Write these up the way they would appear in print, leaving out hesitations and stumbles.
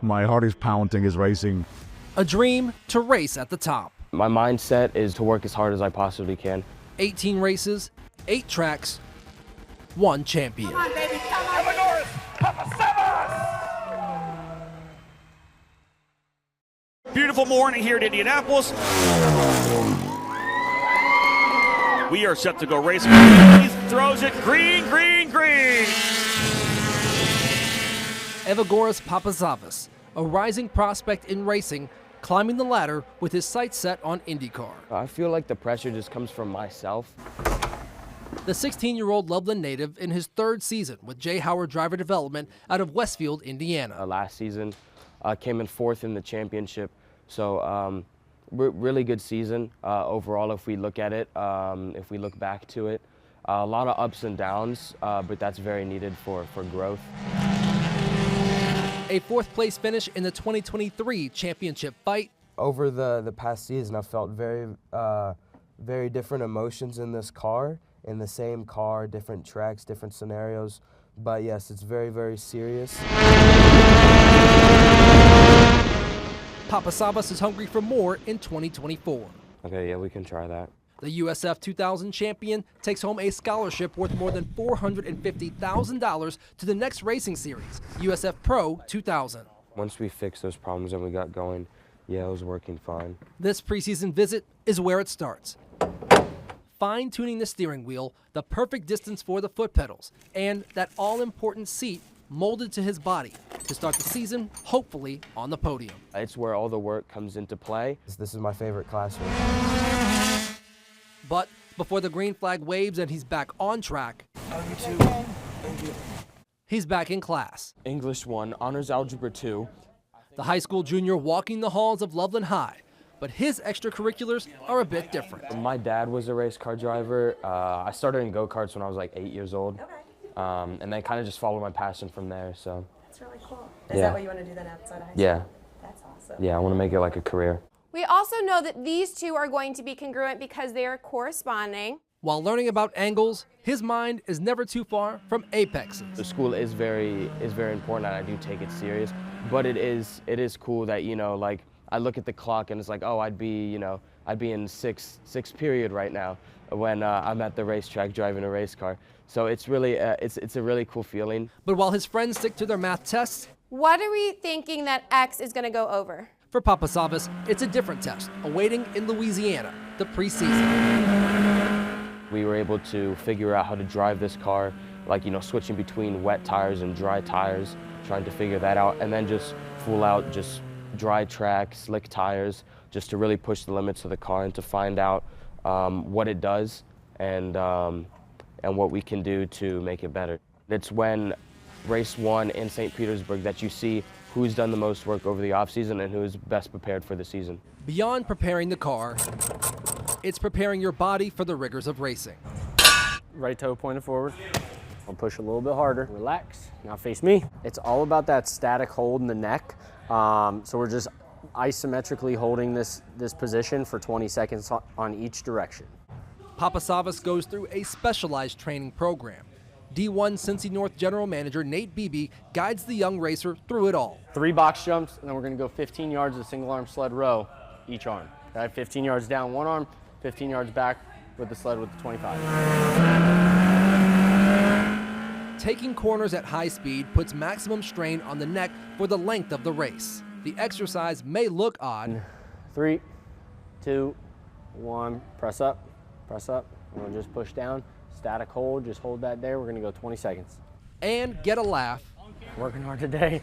My heart is pounding, is racing. A dream to race at the top. My mindset is to work as hard as I possibly can. 18 races, 8 tracks, 1 champion. Come on, baby, come on. Evagoras, Papasavas! Beautiful morning here at Indianapolis. We are set to go racing. He throws it green, green, green. Evagoras Papasavas, a rising prospect in racing, climbing the ladder with his sights set on IndyCar. I feel like the pressure just comes from myself. The 16-year-old Loveland native in his 3rd season with Jay Howard Driver Development out of Westfield, Indiana. Last season, came in 4th in the championship. So really good season overall if we look at it, if we look back to it. A lot of ups and downs, but that's very needed for growth. A 4th place finish in the 2023 championship fight. Over the past season, I felt very different emotions in this car, in the same car, different tracks, different scenarios. But yes, it's very, very serious. Papasavas is hungry for more in 2024. Okay, yeah, we can try that. The USF 2000 champion takes home a scholarship worth more than $450,000 to the next racing series, USF Pro 2000. Once we fixed those problems and we got going, yeah, it was working fine. This preseason visit is where it starts. Fine-tuning the steering wheel, the perfect distance for the foot pedals, and that all-important seat molded to his body to start the season, hopefully, on the podium. It's where all the work comes into play. This is my favorite classroom. But before the green flag waves and he's back on track, he's back in class. English 1, Honors Algebra 2. The high school junior walking the halls of Loveland High, but his extracurriculars are a bit different. My dad was a race car driver. I started in go-karts when I was like 8 years old. And then kind of just followed my passion from there, so. That's really cool. Is that what you want to do then outside of high school? Yeah. That's awesome. Yeah, I want to make it like a career. We also know that these two are going to be congruent because they are corresponding. While learning about angles, his mind is never too far from apexes. The school is very important, and I do take it serious. But it is cool that, you know, like I look at the clock and it's like, oh, I'd be in sixth period right now when I'm at the racetrack driving a race car. So it's really it's a really cool feeling. But while his friends stick to their math tests, what are we thinking that X is going to go over? For Papasavas, it's a different test, awaiting in Louisiana, the preseason. We were able to figure out how to drive this car, like, you know, switching between wet tires and dry tires, trying to figure that out, and then just full out, just dry track, slick tires, just to really push the limits of the car and to find out what it does and what we can do to make it better. It's when race 1 in St. Petersburg that you see who's done the most work over the offseason and who is best prepared for the season. Beyond preparing the car, it's preparing your body for the rigors of racing. Right toe pointed forward. I'll push a little bit harder. Relax. Now face me. It's all about that static hold in the neck. So we're just isometrically holding this position for 20 seconds on each direction. Papasavas goes through a specialized training program. D1 Cincy North General Manager Nate Beebe guides the young racer through it all. 3 box jumps, and then we're going to go 15 yards of single arm sled row each arm. Okay, 15 yards down one arm, 15 yards back with the sled with the 25. Taking corners at high speed puts maximum strain on the neck for the length of the race. The exercise may look odd. 3, 2, 1, press up, and we'll just push down. Static hold, just hold that there. We're gonna go 20 seconds. And get a laugh. Working hard today.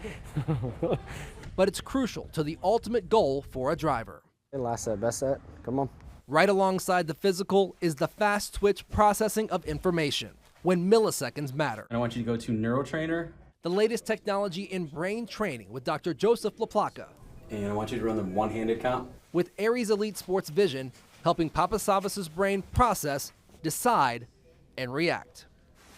But it's crucial to the ultimate goal for a driver. Last set, best set, come on. Right alongside the physical is the fast twitch processing of information, when milliseconds matter. I want you to go to Neurotrainer. The latest technology in brain training with Dr. Joseph LaPlaca. And I want you to run the one-handed count. With Aries Elite Sports Vision, helping Papasavas' brain process, decide, and react.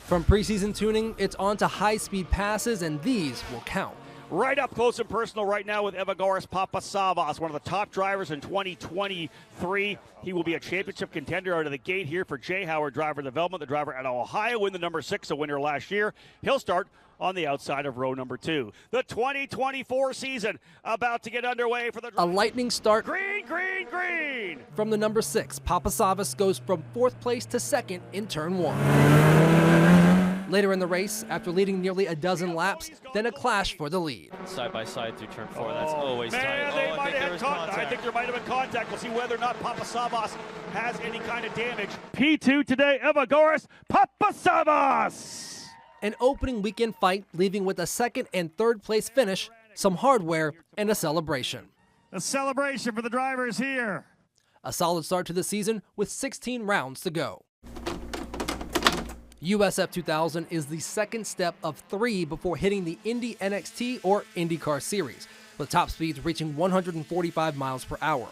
From preseason tuning, it's on to high-speed passes, and these will count. right up close and personal right now with Evagoras Papasavvas, one of the top drivers in 2023. He will be a championship contender out of the gate here for Jay Howard Driver Development, the driver at Ohio in the number 6, a winner last year. He'll start on the outside of row number 2. The 2024 season about to get underway for the A lightning start green, green, green. from the number 6. Papasavvas goes from 4th place to 2nd in turn 1. Later in the race, after leading nearly a dozen laps, then a clash for the lead. Side by side through turn 4. That's always tight. They I might think there have was contact. I think there might have been contact. We'll see whether or not Papasavvas has any kind of damage. P2 today, Evagoras Papasavvas. An opening weekend fight, leaving with a 2nd and 3rd place finish, some hardware, and a celebration. A celebration for the drivers here. A solid start to the season with 16 rounds to go. USF 2000 is the second step of 3 before hitting the Indy NXT or IndyCar Series, with top speeds reaching 145 miles per hour.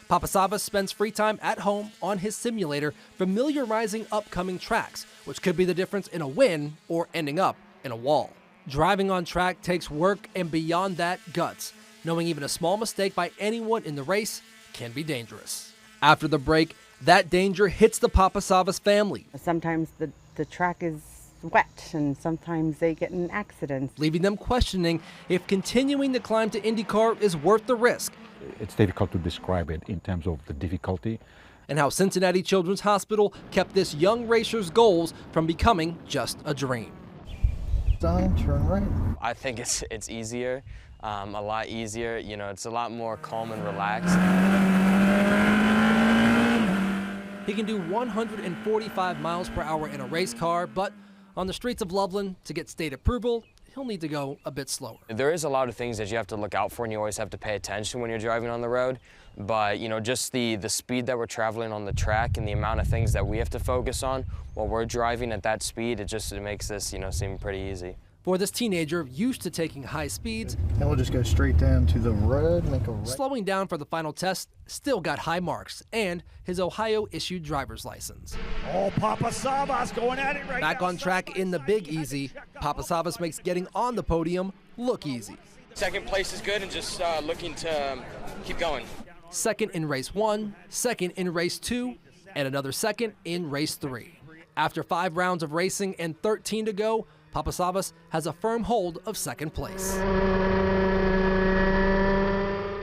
Papasavvas spends free time at home on his simulator familiarizing upcoming tracks, which could be the difference in a win or ending up in a wall. Driving on track takes work and beyond that, guts, knowing even a small mistake by anyone in the race can be dangerous. After the break, that danger hits the Papasavvas family. Sometimes the track is wet and sometimes they get in accidents, leaving them questioning if continuing the climb to IndyCar is worth the risk. It's difficult to describe it in terms of the difficulty. And how Cincinnati Children's Hospital kept this young racer's goals from becoming just a dream. Turn right. I think it's easier, a lot easier. You know, it's a lot more calm and relaxed. He can do 145 miles per hour in a race car, but on the streets of Loveland, to get state approval, he'll need to go a bit slower. There is a lot of things that you have to look out for, and you always have to pay attention when you're driving on the road. But, you know, just the speed that we're traveling on the track and the amount of things that we have to focus on while we're driving at that speed, it makes this, you know, seem pretty easy. For this teenager used to taking high speeds, And we'll just go straight down to the road, make a right. slowing down for the final test still got high marks and his Ohio-issued driver's license. Oh, Papasavvas going at it right now. Back on track in the Big Easy, Papasavvas makes getting on the podium look easy. Second place is good and just looking to keep going. 2nd in race 1, 2nd in race 2, and another 2nd in race 3. After 5 rounds of racing and 13 to go, Papasavvas has a firm hold of 2nd place.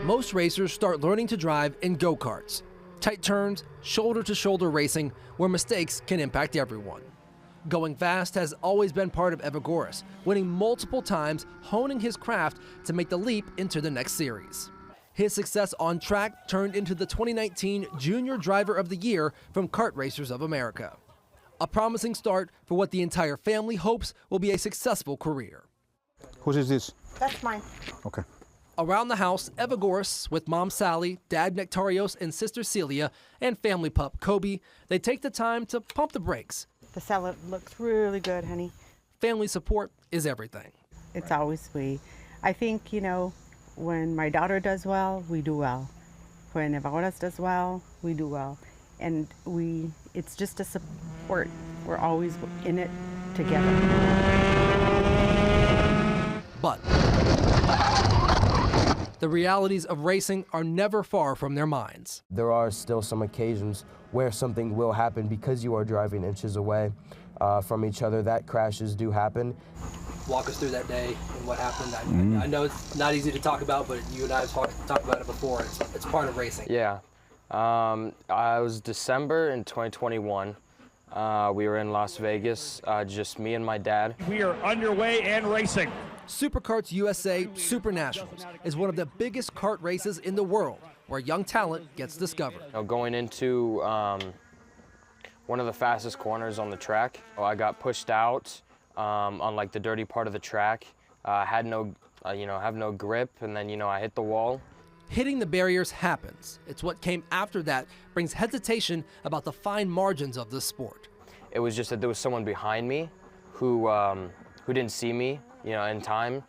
Most racers start learning to drive in go-karts. Tight turns, shoulder-to-shoulder racing, where mistakes can impact everyone. Going fast has always been part of Evagoras, winning multiple times, honing his craft to make the leap into the next series. His success on track turned into the 2019 Junior Driver of the Year from Kart Racers of America. A promising start for what the entire family hopes will be a successful career. Whose is this? That's mine. Okay. Around the house, Evagoras, with Mom Sally, Dad Nectarios, and Sister Celia, and family pup Kobe, they take the time to pump the brakes. The salad looks really good, honey. Family support is everything. It's always sweet. I think, you know, when my daughter does well, we do well. When Evagoras does well, we do well. And it's just a support. We're always in it together. But the realities of racing are never far from their minds. There are still some occasions where something will happen because you are driving inches away from each other. That crashes do happen. Walk us through that day and what happened. I know it's not easy to talk about, but you and I have talked about it before. It's part of racing. Yeah. I was December in 2021. We were in Las Vegas, just me and my dad. We are underway and racing. Superkarts USA Super Nationals is one of the biggest kart races in the world, where young talent gets discovered. You know, going into one of the fastest corners on the track, I got pushed out on like the dirty part of the track. Had no, have no grip, and then I hit the wall. Hitting the barriers happens. It's what came after that brings hesitation about the fine margins of this sport. It was just that there was someone behind me who didn't see me, in time,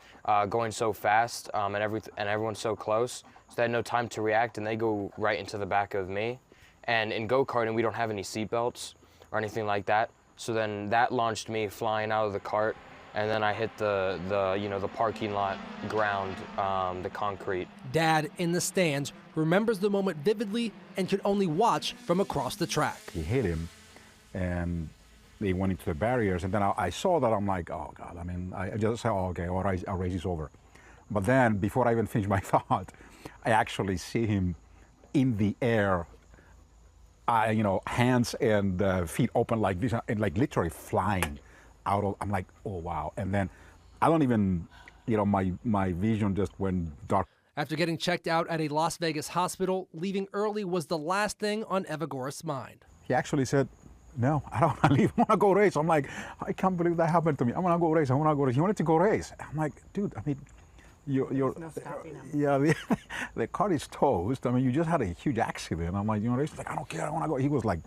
going so fast, and everyone's so close, so they had no time to react, and they go right into the back of me. And in go-karting, we don't have any seatbelts or anything like that, so then that launched me flying out of the cart and then I hit the parking lot ground, the concrete. Dad, in the stands, remembers the moment vividly and could only watch from across the track. He hit him, and they went into the barriers, and then I saw that. I'm like, oh God, I mean, I just said, oh, okay, our race is over. But then, before I even finished my thought, I actually see him in the air, hands and feet open like this, and like literally flying out of, I'm like, oh wow. And then I don't even, my vision just went dark. After getting checked out at a Las Vegas hospital, leaving early was the last thing on Evagoras' mind. He actually said, no, I don't want to leave, I want to go race. I'm like, I can't believe that happened to me. I want to go race, I want to go race. He wanted to go race. I'm like, dude, I mean, you're no stopping him. Yeah, the car is toast. I mean, you just had a huge accident. I'm like, he's like, I don't care, I want to go. He was like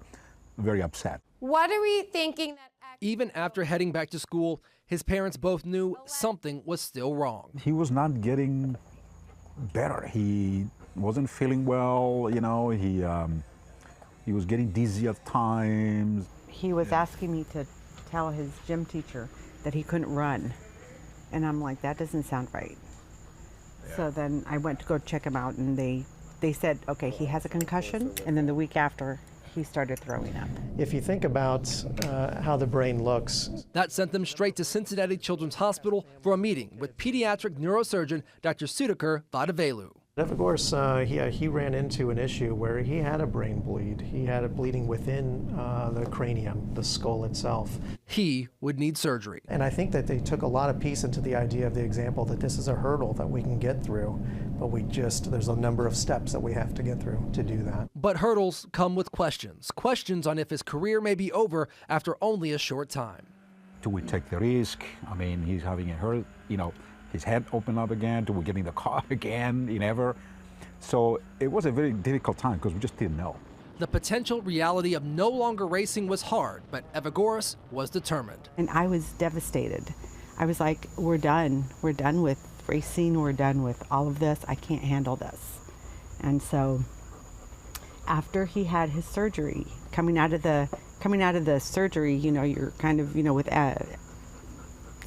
very upset. What are we thinking that... Even after heading back to school, his parents both knew something was still wrong. He was not getting better. He wasn't feeling well, he was getting dizzy at times. He was asking me to tell his gym teacher that he couldn't run. And I'm like, that doesn't sound right. Yeah. So then I went to go check him out, and they said, okay, he has a concussion. And then the week after, he started throwing up. If you think about how the brain looks. That sent them straight to Cincinnati Children's Hospital for a meeting with pediatric neurosurgeon Dr. Sudhakar Vadavelu. Evagoras, he ran into an issue where he had a brain bleed. He had a bleeding within the cranium, the skull itself. He would need surgery. And I think that they took a lot of piece into the idea of the example that this is a hurdle that we can get through, but there's a number of steps that we have to get through to do that. But hurdles come with questions on if his career may be over after only a short time. Do we take the risk? I mean, he's having a hurt, his head opened up again. Do we get in the car again, ever? So it was a very difficult time because we just didn't know. The potential reality of no longer racing was hard, but Evagoras was determined. And I was devastated. I was like, we're done. We're done with racing. We're done with all of this. I can't handle this. And so after he had his surgery, coming out of the surgery, you're kind of, with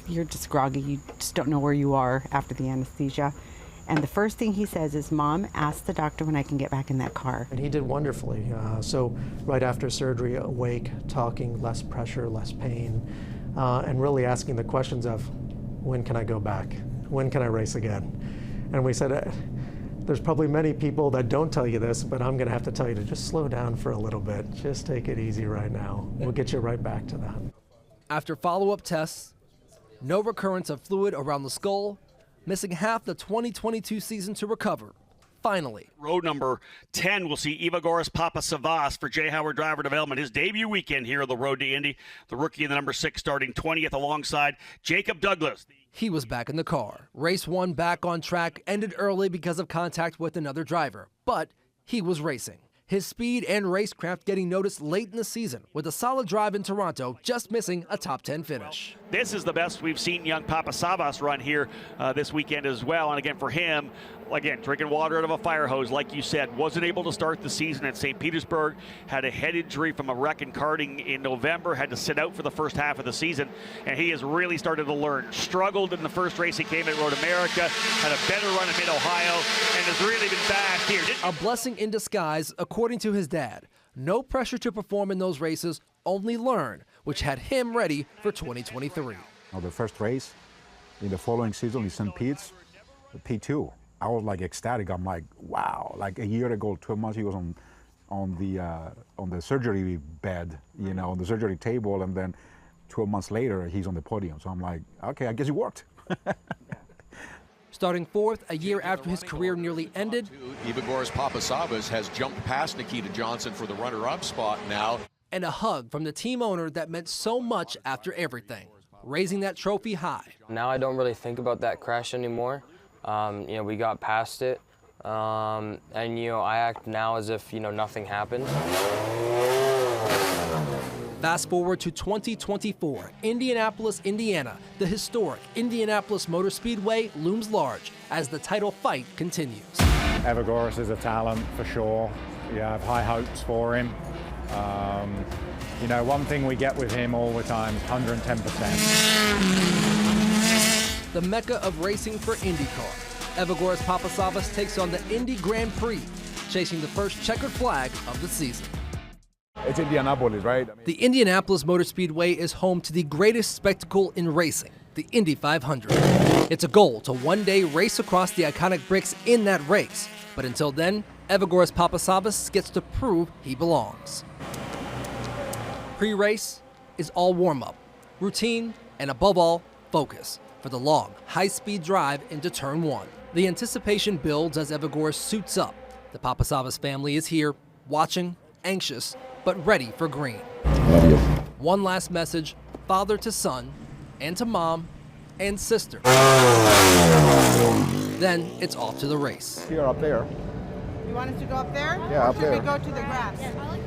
you're just groggy. You just don't know where you are after the anesthesia. And the first thing he says is, Mom, ask the doctor when I can get back in that car. And he did wonderfully. So right after surgery, awake, talking, less pressure, less pain, and really asking the questions of, when can I go back? When can I race again? And we said, there's probably many people that don't tell you this, but I'm going to have to tell you to just slow down for a little bit. Just take it easy right now. We'll get you right back to that. After follow-up tests, no recurrence of fluid around the skull, missing half the 2022 season to recover. Finally. Road number 10 will see Evagoras Papasavvas for Jay Howard Driver Development. His debut weekend here on the road to Indy. The rookie in the number 6 starting 20th alongside Jacob Douglas. He was back in the car. Race 1 back on track, ended early because of contact with another driver. But he was racing. His speed and racecraft getting noticed late in the season with a solid drive in Toronto, just missing a top 10 finish. This is the best we've seen young Papasavvas run here this weekend as well. And again, for him, drinking water out of a fire hose, like you said, wasn't able to start the season at St. Petersburg, had a head injury from a wreck in karting in November, had to sit out for the first half of the season, and he has really started to learn. Struggled in the first race he came at Road America, had a better run at Mid-Ohio, and has really been fast here. A blessing in disguise, according to his dad. No pressure to perform in those races, only learn, which had him ready for 2023. The first race in the following season in St. Pete's, P2. I was like ecstatic. I'm like, wow! Like a year ago, 12 months, he was on the surgery bed, on the surgery table, and then 12 months later, he's on the podium. So I'm like, okay, I guess it worked. Starting 4th a year after his career nearly ended, Evagoras Papasavvas has jumped past Nikita Johnson for the runner-up spot now. And a hug from the team owner that meant so much after everything, raising that trophy high. Now I don't really think about that crash anymore. We got past it, and I act now as if nothing happened. Fast forward to 2024, Indianapolis, Indiana. The historic Indianapolis Motor Speedway looms large as the title fight continues. Evagoras is a talent for sure. I have high hopes for him. One thing we get with him all the time is 110%. the mecca of racing for IndyCar. Evagoras Papasavvas takes on the Indy Grand Prix, chasing the first checkered flag of the season. It's Indianapolis, right? The Indianapolis Motor Speedway is home to the greatest spectacle in racing, the Indy 500. It's a goal to one day race across the iconic bricks in that race. But until then, Evagoras Papasavvas gets to prove he belongs. Pre-race is all warm-up, routine, and above all, focus for the long, high-speed drive into Turn 1. The anticipation builds as Evagoras suits up. The Papasavvas family is here, watching, anxious, but ready for green. Love you. One last message, father to son, and to mom, and sister. Then it's off to the race. Here, up there. You want us to go up there? Yeah, or up there. Should we go to the grass?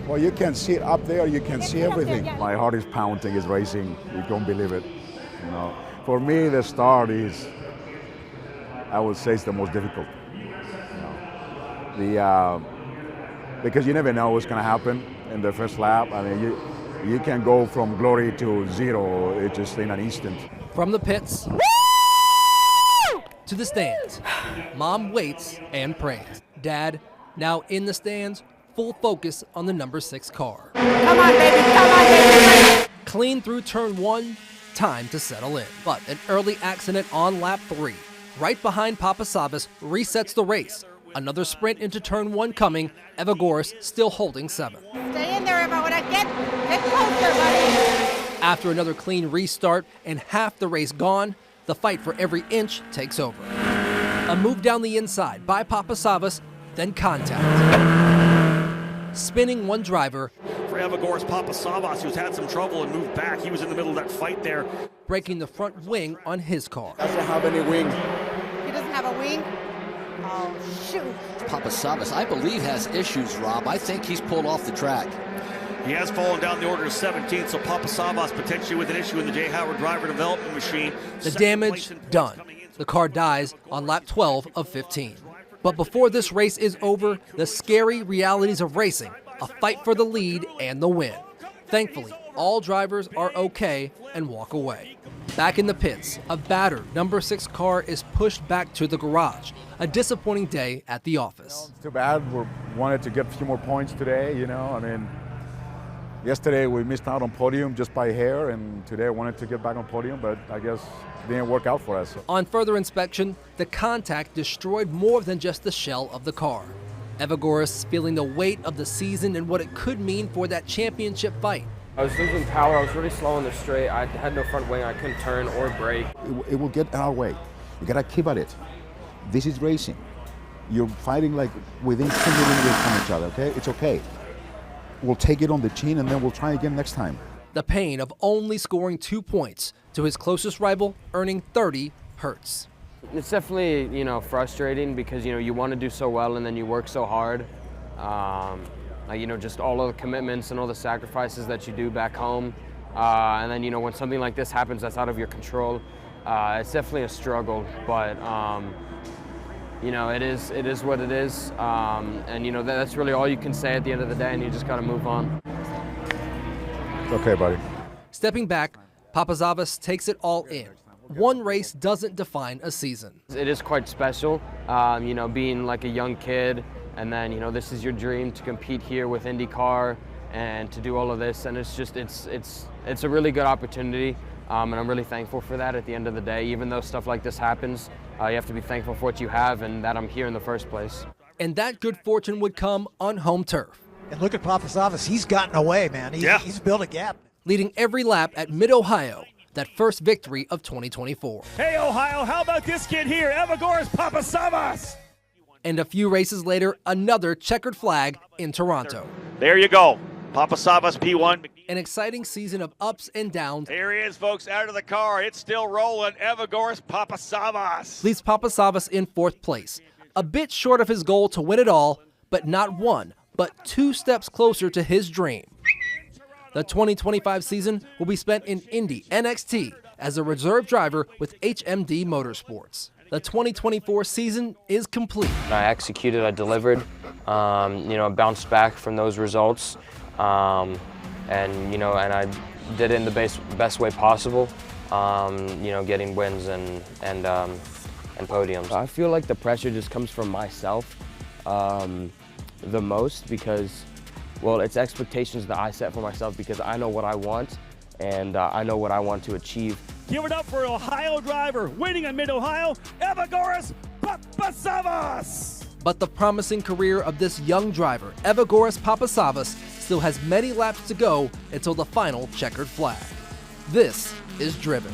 Well, you can see it up there. You can see everything. My heart is pounding. It's racing. You don't believe it. You know, for me, the start is, I would say, it's the most difficult. You know, because you never know what's going to happen in the first lap. I mean, you can go from glory to zero. It's just in an instant. From the pits to the stands, mom waits and prays. Dad, now in the stands, full focus on the number 6 car. Come on, baby, come on, baby. Clean through Turn 1, time to settle in. But an early accident on lap 3, right behind Papasavvas, resets the race. Another sprint into Turn 1 coming, Evagoras still holding 7th. Stay in there, Eva. Get closer, buddy. After another clean restart and half the race gone, the fight for every inch takes over. A move down the inside by Papasavvas, then contact. Spinning one driver. For Evagoras Papasavvas, who's had some trouble and moved back. He was in the middle of that fight there. Breaking the front wing on his car. Doesn't have any wing. He doesn't have a wing? Oh, shoot. Papasavvas, I believe, has issues, Rob. I think he's pulled off the track. He has fallen down the order to 17th, so Papasavvas potentially with an issue in the Jay Howard driver development machine. The damage done. The car dies on lap 12 of 15. But before this race is over, the scary realities of racing, a fight for the lead and the win. Thankfully, all drivers are okay and walk away. Back in the pits, a battered number 6 car is pushed back to the garage. A disappointing day at the office. Too bad. We wanted to get a few more points today, you know. I mean, yesterday we missed out on podium just by hair, and today I wanted to get back on podium, but I guess it didn't work out for us. On further inspection, the contact destroyed more than just the shell of the car. Evagoras feeling the weight of the season and what it could mean for that championship fight. I was losing power. I was really slow in the straight. I had no front wing. I couldn't turn or brake. It will get our way. You gotta keep at it. This is racing. You're fighting like within 10 millimeters from each other, okay? It's okay. We'll take it on the chin and then we'll try again next time. The pain of only scoring 2 points to his closest rival earning 30 hurts. It's definitely, frustrating because, you want to do so well and then you work so hard. Just all of the commitments and all the sacrifices that you do back home. And then, when something like this happens that's out of your control, it's definitely a struggle, but it is what it is, and that's really all you can say at the end of the day, and you just got to move on. Okay, buddy. Stepping back, Papasavvas takes it all in. One race doesn't define a season. It is quite special, being like a young kid, and then this is your dream to compete here with IndyCar and to do all of this, and it's a really good opportunity. And I'm really thankful for that at the end of the day. Even though stuff like this happens, you have to be thankful for what you have and that I'm here in the first place. And that good fortune would come on home turf. And look at Papasavvas. He's gotten away, man. He's built a gap. Leading every lap at Mid-Ohio, that first victory of 2024. Hey, Ohio, how about this kid here, Evagoras Papasavvas? And a few races later, another checkered flag in Toronto. There you go. Papasavvas P1. An exciting season of ups and downs. Here he is, folks, out of the car. It's still rolling. Evagoras Papasavvas leaves Papasavvas in 4th place. A bit short of his goal to win it all, but not 1, but 2 steps closer to his dream. The 2025 season will be spent in Indy NXT as a reserve driver with HMD Motorsports. The 2024 season is complete. I executed, I delivered, I bounced back from those results. And I did it in the best way possible. you know, getting wins and podiums. I feel like the pressure just comes from myself the most because, well, it's expectations that I set for myself because I know what I want and I know what I want to achieve. Give it up for Ohio driver, winning in Mid-Ohio, Evagoras Papasavvas! But the promising career of this young driver, Evagoras Papasavvas, still has many laps to go until the final checkered flag. This is Driven.